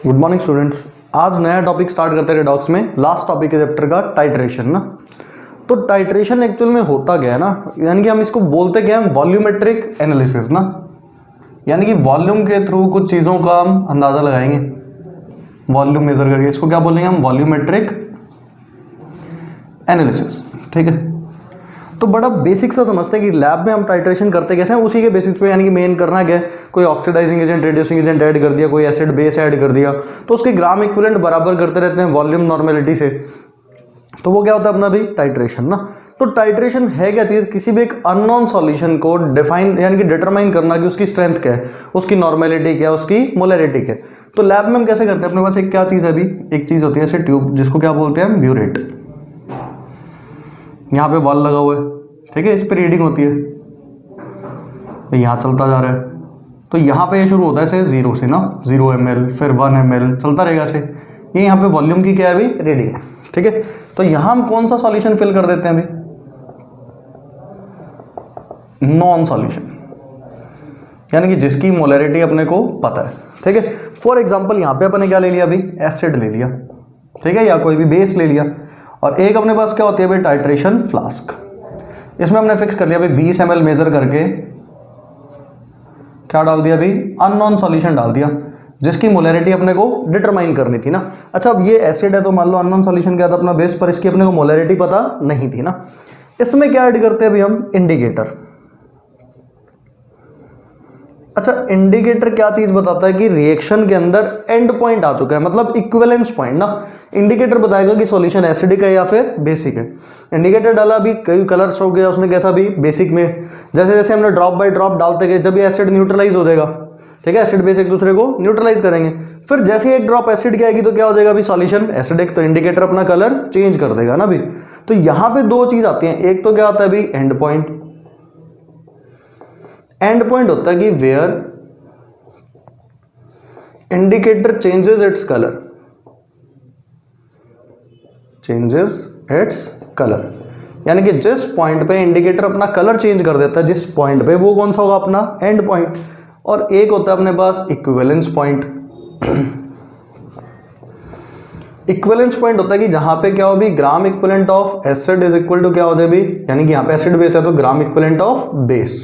Good morning students. आज नया topic start करते हैं रेडॉक्स में। लास्ट टॉपिक है चैप्टर का टाइट्रेशन ना। तो टाइट्रेशन एक्चुअल में होता क्या है ना, यानी कि हम इसको बोलते क्या है, वॉल्यूमेट्रिक एनालिसिस ना। यानी कि वॉल्यूम के थ्रू कुछ चीज़ों का हम अंदाज़ा लगाएंगे, वॉल्यूम मेजर करके। इसको क्या बोलेंगे हम, वॉल्यूमेट्रिक एनालिसिस। ठीक है, तो बड़ा बेसिक सा समझते हैं कि लैब में हम टाइट्रेशन करते कैसे हैं, उसी के बेसिस पे। यानी कि मेन करना क्या है, कोई oxidising agent, reducing agent add कर दिया, कोई एसिड बेस ऐड कर दिया, तो उसके ग्राम इक्विवेलेंट बराबर करते रहते हैं वॉल्यूम नॉर्मेलिटी से। तो वो क्या होता है अपना भी टाइट्रेशन ना। तो टाइट्रेशन है क्या चीज़, किसी भी एक अननोन सॉल्यूशन को डिफाइन यानी कि डिटरमाइन करना कि उसकी स्ट्रेंथ क्या है, उसकी नॉर्मेलिटी क्या है, उसकी मोलरिटी क्या है। तो लैब में हम कैसे करते हैं, अपने पास एक क्या चीज़ है, अभी एक चीज़ होती है ऐसे ट्यूब, जिसको क्या बोलते हैं ब्यूरेट। यहाँ पे बॉल लगा हुआ है, ठीक है, इस पर रीडिंग होती है, तो यहाँ चलता जा रहा है। तो यहाँ पे ये शुरू होता है ऐसे 0 से ना, 0 ml, फिर 1 ml, चलता रहेगा ऐसे। ये यहाँ पे वॉल्यूम की क्या है अभी, रीडिंग है। ठीक है, तो यहाँ हम कौन सा सॉल्यूशन फिल कर देते हैं अभी, नॉन सॉल्यूशन, यानी कि जिसकी मोलरिटी अपने को पता है। ठीक है, फॉर एग्जाम्पल यहाँ पे अपने क्या ले लिया अभी, एसिड ले लिया, ठीक है, या कोई भी बेस ले लिया। और एक अपने पास क्या होती है अभी, टाइट्रेशन फ्लास्क। इसमें हमने फिक्स कर लिया अभी 20 ml मेजर करके क्या डाल दिया अभी, अननोन सॉल्यूशन डाल दिया, जिसकी मोलरिटी अपने को डिटरमाइन करनी थी ना। अच्छा, अब ये एसिड है तो मान लो अननोन सॉल्यूशन क्या था अपना बेस, पर इसकी अपने को मोलरिटी पता नहीं थी ना। इसमें क्या ऐड करते हैं अभी हम, इंडिकेटर। अच्छा, इंडिकेटर क्या चीज बताता है कि रिएक्शन के अंदर एंड पॉइंट आ चुका है, मतलब इक्विवेलेंस पॉइंट ना। इंडिकेटर बताएगा कि सॉल्यूशन एसिडिक है या फिर बेसिक है। इंडिकेटर डाला अभी, कई कलर्स हो गया उसने, कैसा भी बेसिक में, जैसे जैसे हमने ड्रॉप बाय ड्रॉप डालते गए, जब ये एसिड न्यूट्रलाइज हो जाएगा, ठीक है, एसिड बेस एक दूसरे को न्यूट्रलाइज करेंगे, फिर जैसे ही एक ड्रॉप एसिड की आएगी तो क्या हो जाएगा अभी, सॉल्यूशन एसिडिक, तो इंडिकेटर अपना कलर चेंज कर देगा ना अभी। तो यहां पे दो चीज आती है, एक तो क्या आता है अभी, एंड पॉइंट। एंड पॉइंट होता है कि where indicator changes its colour, changes its colour, यानी कि जिस पॉइंट पे इंडिकेटर अपना कलर चेंज कर देता है, जिस पॉइंट पे, वो कौन सा होगा अपना एंड पॉइंट। और एक होता है अपने पास इक्विवेलेंस पॉइंट। इक्विवेलेंस पॉइंट होता है कि जहां पे क्या हो भी, gram equivalent of acid is equal to क्या हो जाए भी, यानी कि यहां पे एसिड बेस है तो ग्राम इक्विवेलेंट ऑफ बेस।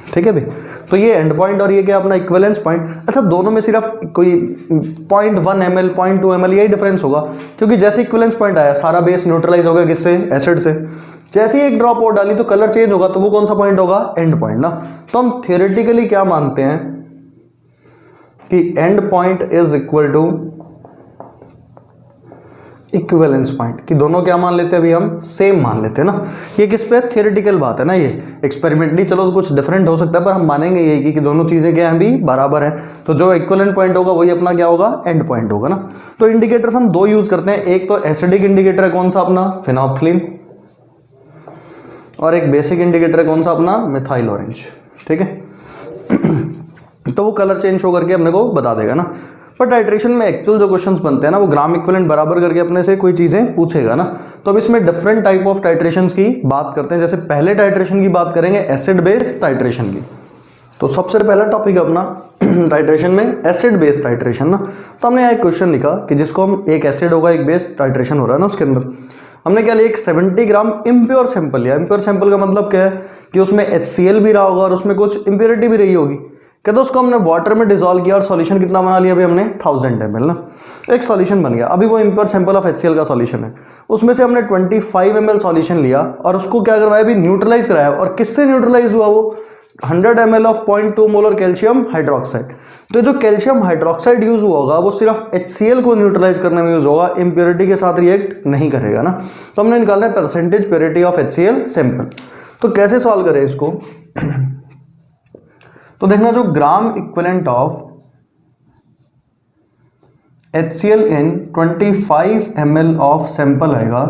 ठीक है भाई, तो ये एंड पॉइंट और ये क्या अपना इक्विवेलेंस पॉइंट। अच्छा, दोनों में सिर्फ कोई 0.1 ml 0.2 ml यही डिफरेंस होगा, क्योंकि जैसे इक्विवेलेंस पॉइंट आया सारा बेस न्यूट्रलाइज होगा किससे, एसिड से। जैसे ही एक ड्रॉप और डाली तो कलर चेंज होगा, तो वो कौन सा पॉइंट होगा, एंड पॉइंट ना। तो हम थियोरेटिकली क्या मानते हैं कि end point is equal to equivalence point, कि दोनों क्या मान लेते हैं अभी हम, सेम मान लेते हैं ना। ये किस पे, थियोरेटिकल बात है ना, ये एक्सपेरिमेंटली चलो तो कुछ डिफरेंट हो सकता है, पर हम मानेंगे यही कि दोनों चीजें क्या हैं भी, बराबर है। तो जो इक्विवेलेंट पॉइंट होगा वही अपना क्या होगा, एंड पॉइंट होगा ना। तो इंडिकेटर्स हम दो यूज करते हैं, एक तो एसिडिक इंडिकेटर है कौन सा अपना, फिनोल्फ्थलीन, और एक बेसिक इंडिकेटर है कौन सा अपना, मिथाइल ऑरेंज। ठीक है, तो वो कलर चेंज शो करके अपने को बता देगा ना। पर टाइट्रेशन में एक्चुअल जो क्वेश्चंस बनते हैं ना, वो ग्राम इक्विवेलेंट बराबर करके अपने से कोई चीजें पूछेगा ना। तो अब इसमें डिफरेंट टाइप ऑफ टाइट्रेशंस की बात करते हैं। जैसे पहले टाइट्रेशन की बात करेंगे, एसिड बेस टाइट्रेशन की। तो सबसे पहला टॉपिक अपना टाइट्रेशन में एसिड बेस टाइट्रेशन ना। तो हमने यहाँ एक क्वेश्चन लिखा कि जिसको हम, एक एसिड होगा, एक बेस टाइट्रेशन हो रहा है ना, उसके अंदर हमने क्या लिया, एक 70 ग्राम इम्प्योर सैंपल लिया। इम्प्योर सैंपल का मतलब क्या है कि उसमें HCl भी रहा होगा और उसमें कुछ इम्प्योरिटी भी रही होगी। कहते उसको हमने वाटर में डिसॉल्व किया और सॉल्यूशन कितना बना लिया अभी हमने, 1000 ml ना, एक सॉल्यूशन बन गया। अभी वो इम्प्योर सैंपल ऑफ HCl का सॉल्यूशन है, उसमें से हमने 25 ml सॉल्यूशन लिया और उसको क्या करवाया अभी, न्यूट्रलाइज कराया। और किससे न्यूट्रलाइज हुआ वो, 100 ml of 0.2 molar calcium hydroxide. तो जो कैल्शियम हाइड्रोक्साइड यूज हुआ होगा वो सिर्फ HCl को न्यूट्रलाइज करने में यूज होगा, इम्प्योरिटी के साथ रिएक्ट नहीं करेगा ना। तो हमने निकालना है percentage purity of HCl sample. तो कैसे सॉल्व करें इसको तो देखना, जो ग्राम equivalent of HCl in 25 ml of sample आएगा,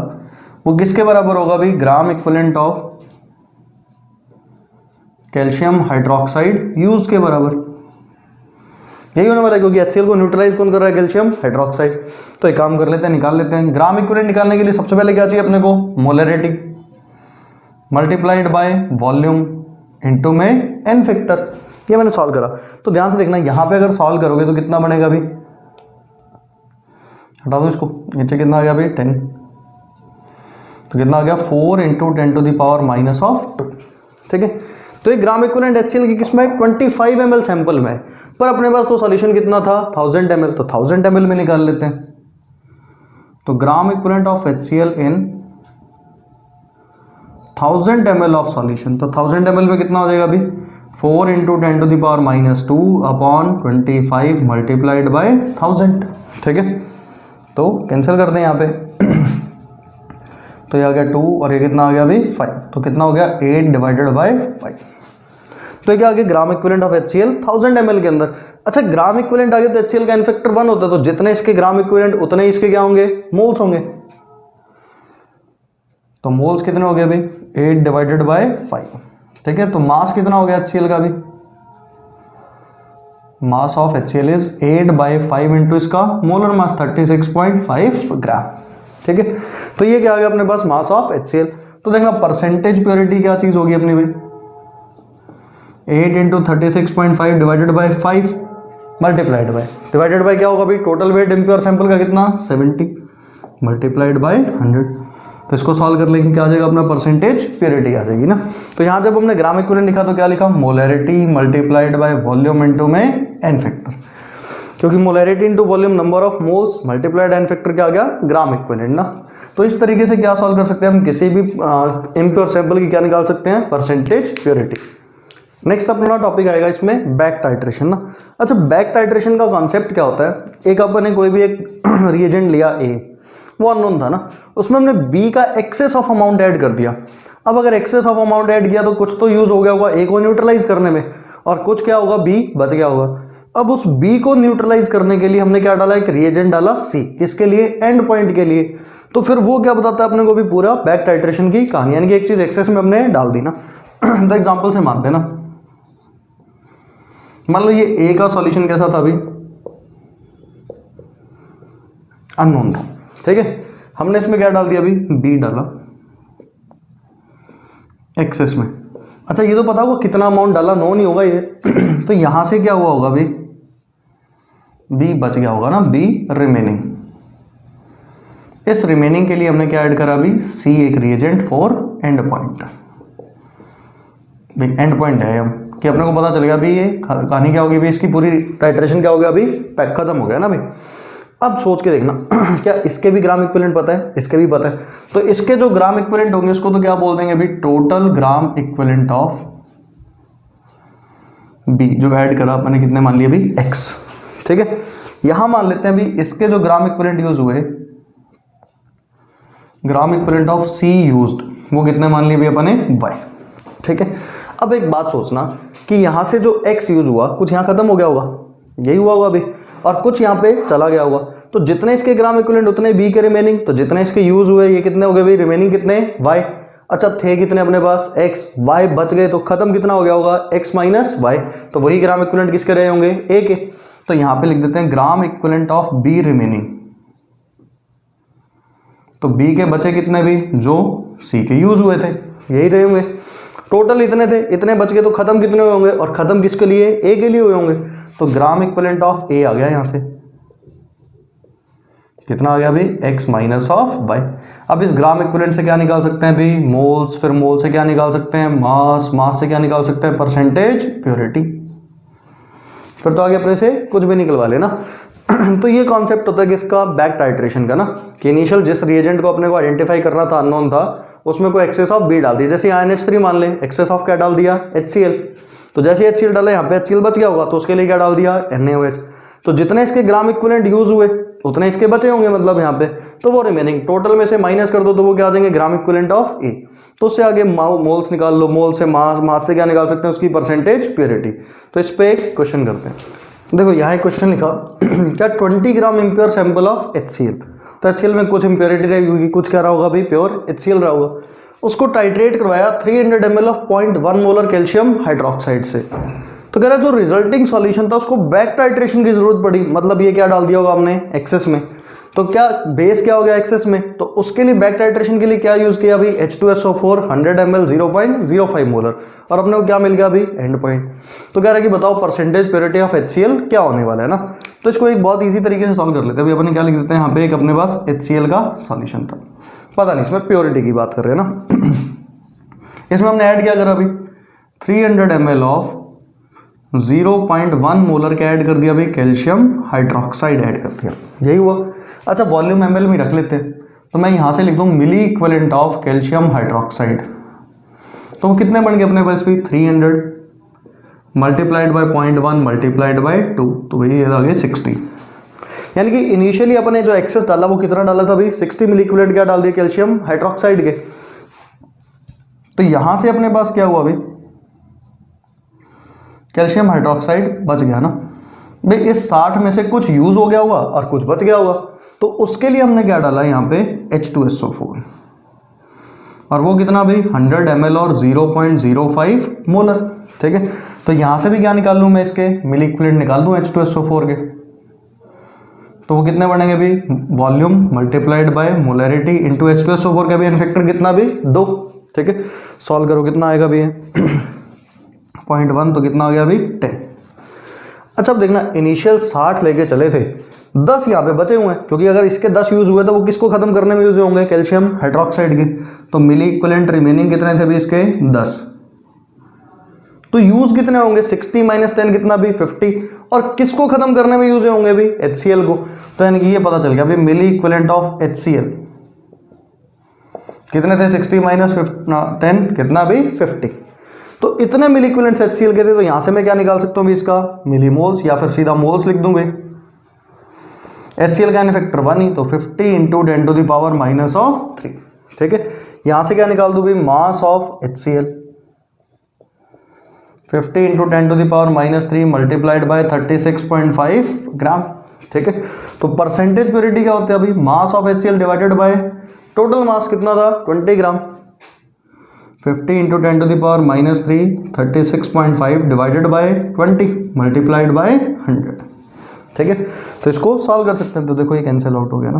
वो किसके बराबर होगा भी, gram equivalent of calcium hydroxide use के बराबर। यही होने वाला है, क्योंकि HCl को न्यूट्रलाइज कौन कर रहा है, कैल्शियम हाइड्रोक्साइड। तो एक काम कर लेते हैं, निकाल लेते हैं। ग्राम इक्विवेलेंट निकालने के लिए सबसे पहले क्या चाहिए अपने को, molarity multiplied by volume into में एन फैक्टर। ये मैंने सॉल्व करा। तो ध्यान से देखना, यहाँ पे अगर सॉल्व करोगे तो कितना बनेगा अभी, हटा दो इसको, नीचे कितना आ गया अभी 10, तो कितना आ गया 4 × 10⁻⁻², ठीक है। तो ये ग्राम इक्विवेलेंट HCl की किस में 25 ml सैंपल में, पर अपने पास तो सॉल्यूशन कितना था 1000 ml, तो 1000 ml में निकाल लेते हैं। तो ग्राम equivalent of HCl in 1000 ml of solution, तो 1000 ml में कितना हो जाएगा अभी 4 × 10⁻²/25 मल्टीप्लाइड बाय 1000, ठीक है। तो कैंसिल करते हैं यहाँ पे तो ये आ गया 2 और ये कितना आ गया अभी 5, तो कितना हो गया 8/5। तो ये क्या आ गया ग्राम इक्विवेलेंट ऑफ HCl 1000 ml के अंदर। अच्छा, ग्राम इक्विवेलेंट आ गया तो HCl का n फैक्टर 1 होता है, तो जितने इसके ग्राम इक्विवेलेंट उतने इसके क्या होंगे, मोल्स होंगे। तो मोल्स कितने हो गए अभी 8/5, ठीक है। तो मास कितना हो गया HCl का भी, मास ऑफ HCl इज 8/5 इंटू इसका मोलर मास 36.5 ग्राम, ठीक है। तो ये क्या आ गया अपने पास मास ऑफ HCl। तो देखना परसेंटेज प्योरिटी क्या चीज होगी अपनी भाई, 8 × 36.5 divided bye 5 multiplied by, divided by क्या होगा भाई टोटल वेट इम्प्योर सैंपल का कितना 70 मल्टीप्लाइड बाय 100। तो इसको सॉल्व कर लेंगे क्या आ जाएगा अपना परसेंटेज प्योरिटी आ जाएगी ना। तो यहाँ जब हमने ग्राम इक्विवेलेंट लिखा तो क्या लिखा molarity multiplied by volume into में n फैक्टर, क्योंकि molarity into volume number of moles multiplied n factor क्या आ गया ग्राम इक्विवेलेंट ना। तो इस तरीके से क्या सॉल्व कर सकते हैं हम, किसी भी इम्प्योर सैंपल की क्या निकाल सकते हैं परसेंटेज प्योरिटी। नेक्स्ट अपना टॉपिक आएगा इसमें बैक टाइट्रेशन ना। अच्छा, बैक टाइट्रेशन का कॉन्सेप्ट क्या होता है, एक अपन ने कोई भी एक रिएजेंट लिया A, वो अननोन था ना, उसमें हमने B का एक्सेस ऑफ अमाउंट ऐड कर दिया। अब अगर एक्सेस ऑफ अमाउंट ऐड किया तो कुछ तो यूज हो गया होगा A को न्यूट्रलाइज करने में, और कुछ क्या होगा B बच गया होगा। अब उस B को न्यूट्रलाइज करने के लिए हमने क्या डाला, एक रिएजेंट डाला C, किसके लिए एंड पॉइंट के लिए। तो फिर वो क्या बताता है अपने को भी पूरा बैक टाइट्रेशन की कहानी, यानी कि एक चीज एक्सेस में हमने डाल दी ना। तो एग्जाम्पल से मानते हैं ना, मान लो ये A का सॉल्यूशन कैसा था अभी अननोन था, ठीक है। हमने इसमें क्या डाल दिया अभी B डाला एक्सेस में। अच्छा, ये तो पता होगा कितना अमाउंट डाला, नो नहीं होगा ये। तो यहां से क्या हुआ होगा अभी B बच गया होगा ना, B रिमेनिंग। इस रिमेनिंग के लिए हमने क्या ऐड करा अभी C, एक reagent for and point. And point है हम कि अपने को पता चलेगा अभी ये कहानी क्या होगी, भी इसकी पूरी टाइट्रेशन क्या हो गया, अभी पैक खत्म हो गया ना भाई। अब सोच के देखना क्या इसके भी ग्राम इक्विवेलेंट पता है, इसके भी पता है। तो इसके जो ग्राम इक्विवेलेंट होंगे उसको तो क्या बोल देंगे अभी total gram equivalent of B, जो ऐड करा अपने कितने मान लिए अभी X, ठीक है। यहां मान लेते हैं अभी इसके जो ग्राम इक्विवेलेंट यूज हुए, ग्राम इक्विवेलेंट ऑफ C यूज्ड, वो कितने मान लिए अभी अपने Y, ठीक है। अब एक बात सोचना कि यहां से जो X यूज हुआ कुछ यहां खत्म हो गया होगा, यही हुआ होगा अभी, और कुछ यहाँ पे चला गया होगा। तो जितने इसके ग्राम इक्विवेलेंट उतने B के रिमेनिंग, तो जितने इसके यूज हुए ये कितने हो गए भाई रिमेनिंग कितने Y। अच्छा, थे कितने अपने पास X, Y बच गए, तो खत्म कितना हो गया होगा X माइनस Y, तो वही ग्राम इक्विवेलेंट किसके रहे होंगे A के। तो यहाँ पे लिख देते हैं ग्राम इक्विवेलेंट ऑफ B रिमेनिंग। तो B के बचे कितने भी जो C के यूज हुए थे, यही रहे होंगे। टोटल इतने थे, इतने बच गए, तो खत्म कितने हुए होंगे, और खत्म किसके लिए A के लिए हुए होंगे। तो ग्राम इक्विवेलेंट ऑफ A आ गया यहां से, कितना आ गया अभी X माइनस ऑफ Y। अब इस ग्राम इक्विवेलेंट से क्या निकाल सकते हैं अभी मोल्स, फिर मोल से क्या निकाल सकते हैं मास, मास से क्या निकाल सकते हैं परसेंटेज प्योरिटी, फिर तो आगे अपने से कुछ भी निकलवा लेना। तो ये कॉन्सेप्ट होता है किसका बैक टाइट्रेशन का ना, कि इनिशियल जिस रिएजेंट को अपने को आइडेंटिफाई करना था अननोन था, उसमें कोई एक्सेस ऑफ B डाल दिया। जैसे यहाँ NH3 मान ले, एक्सेस ऑफ क्या डाल दिया HCl, तो जैसे HCl डाला यहाँ पे HCl बच गया होगा, तो उसके लिए क्या डाल दिया NaOH। तो जितने इसके ग्राम इक्विवेलेंट यूज हुए उतने इसके बचे होंगे, मतलब यहाँ पे, तो वो रिमेनिंग टोटल में से माइनस कर दो तो वो क्या आ जाएंगे ग्राम इक्विवेलेंट ऑफ A। तो उससे आगे मोल्स निकाल लो, मोल से मास, मास से क्या निकाल सकते हैं उसकी परसेंटेज प्योरिटी। तो इस पे एक क्वेश्चन करते हैं। देखो यहाँ एक क्वेश्चन लिखा क्या 20 ग्राम इम्प्योर सैंपल ऑफ HCl। तो HCl में कुछ इम्प्योरिटी रहेगी, कुछ क्या रहा होगा भाई प्योर HCl रहा होगा। उसको टाइट्रेट करवाया 300 ml of 0.1 molar calcium hydroxide से। तो कह रहा है जो रिजल्टिंग सॉल्यूशन था उसको बैक टाइट्रेशन की जरूरत पड़ी, मतलब ये क्या डाल दिया होगा हमने एक्सेस में। तो तो क्या बेस क्या हो गया एक्सेस में, तो उसके लिए बैक टाइट्रेशन के लिए क्या यूज किया अभी, H2SO4 100 ml 0.05 मोलर, और अपने को क्या मिल गया अभी, एंड पॉइंट। तो कह रहा है कि बताओ परसेंटेज प्योरिटी ऑफ HCl क्या होने वाला है ना। तो इसको एक बहुत ईजी तरीके से सॉल्व कर लेते हैं। अभी अपने क्या लिख देते हैं यहाँ पे, एक अपने पास HCl का सॉल्यूशन था, पता नहीं इसमें प्योरिटी की बात कर रहे हैं ना। इसमें हमने ऐड क्या करा अभी, 300 ml ऑफ 0.1 मोलर क्या ऐड कर दिया भाई, कैल्शियम हाइड्रोक्साइड ऐड कर दिया, यही हुआ। अच्छा वॉल्यूम ml में रख लेते हैं, तो मैं यहाँ से लिख दूँ मिली इक्विवेलेंट ऑफ कैल्शियम हाइड्रोक्साइड। तो वो कितने बन गए अपने पास भी, 300 मल्टीप्लाइड बाय 0.1 मल्टीप्लाइड बाय 2, तो भाई ये आ गए 60। यानी कि इनिशियली अपने जो एक्सेस डाला वो कितना डाला था भाई, 60 मिली इक्विवेलेंट क्या डाल दिया कैल्शियम हाइड्रोक्साइड के। तो यहां से अपने पास क्या हुआ भाई, कैल्शियम हाइड्रोक्साइड बच गया ना भाई। इस 60 में से कुछ यूज हो गया होगा और कुछ बच गया होगा, तो उसके लिए हमने क्या डाला यहाँ पे, H2SO4, और वो कितना भाई 100 ml और 0.05 मोलर, ठीक है। तो यहां से भी क्या निकाल लूं मैं, इसके मिली इक्विवेलेंट निकाल दूं H2SO4 के, तो वो कितने बनेंगे भाई, volume multiplied by molarity into H2SO4 का भी फैक्टर कितना भी 2, ठीक है। सॉल्व करो कितना आएगा भी 0.1, तो कितना हो गया अभी 10। अच्छा अब देखना, इनिशियल 60 लेके चले थे, 10 यहाँ पे बचे हुए हैं, क्योंकि अगर इसके 10 यूज हुए तो वो किसको खत्म करने में यूज होंगे, कैल्शियम हाइड्रोक्साइड के। तो मिली इक्विवेलेंट रिमेनिंग कितने थे भी इसके, 10। तो यूज कितने होंगे, 60 माइनस 10 कितना भी 50, और किसको खत्म करने में यूज होंगे भी, HCl को। तो यानी कि ये पता चल गया अभी मिली इक्विवेलेंट ऑफ HCl कितने थे, 60 माइनस 10 कितना भी 50। तो इतने मिली इक्विवेलेंट्स HCl के थे, तो यहां से मैं क्या निकाल सकता हूँ इसका मिलीमोल्स, या फिर सीधा मोल्स लिख दूं भाई। HCl का फैक्टर 1 ही, तो 50 इंटू 10 टू द पावर -3, ठीक है। यहां से क्या निकाल दूं भाई, mass of HCl 50 into 10 to the power -3 multiplied by 36.5 gram, ठीक है। तो परसेंटेज प्योरिटी क्या होता है अभी, mass of HCl divided by total mass कितना था 20 gram. 50 into 10 to the power -3 36.5 divided by 20 multiplied by 100, ठीक है। तो इसको सॉल्व कर सकते हैं, तो देखो ये कैंसिल आउट हो गया ना,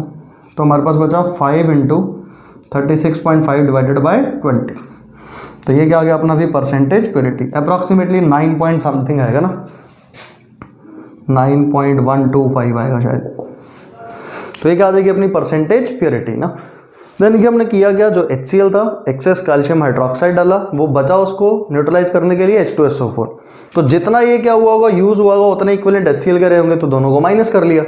तो हमारे पास बचा 5 इंटू 36.5 डिवाइडेड बाय 20, तो ये क्या आ गया अपना भी percentage purity, approximately 9 point something आएगा ना, 9.125 आएगा शायद। तो ये क्या आ जाएगी अपनी परसेंटेज प्योरिटी ना। देन कि हमने किया क्या, जो HCl था एक्सेस कैल्शियम हाइड्रोक्साइड डाला, वो बचा उसको न्यूट्रलाइज करने के लिए H2SO4। तो जितना ये क्या हुआ होगा, यूज हुआ होगा, उतने इक्विवेलेंट HCl के रहे होंगे, तो दोनों को माइनस कर लिया।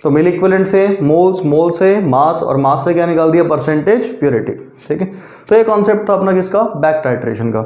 तो मिली इक्विवेलेंट से मोल्स, मोल से मास, और मास से क्या निकाल दिया परसेंटेज प्योरिटी, ठीक है। तो ये कॉन्सेप्ट था अपना किसका, बैक टाइट्रेशन का।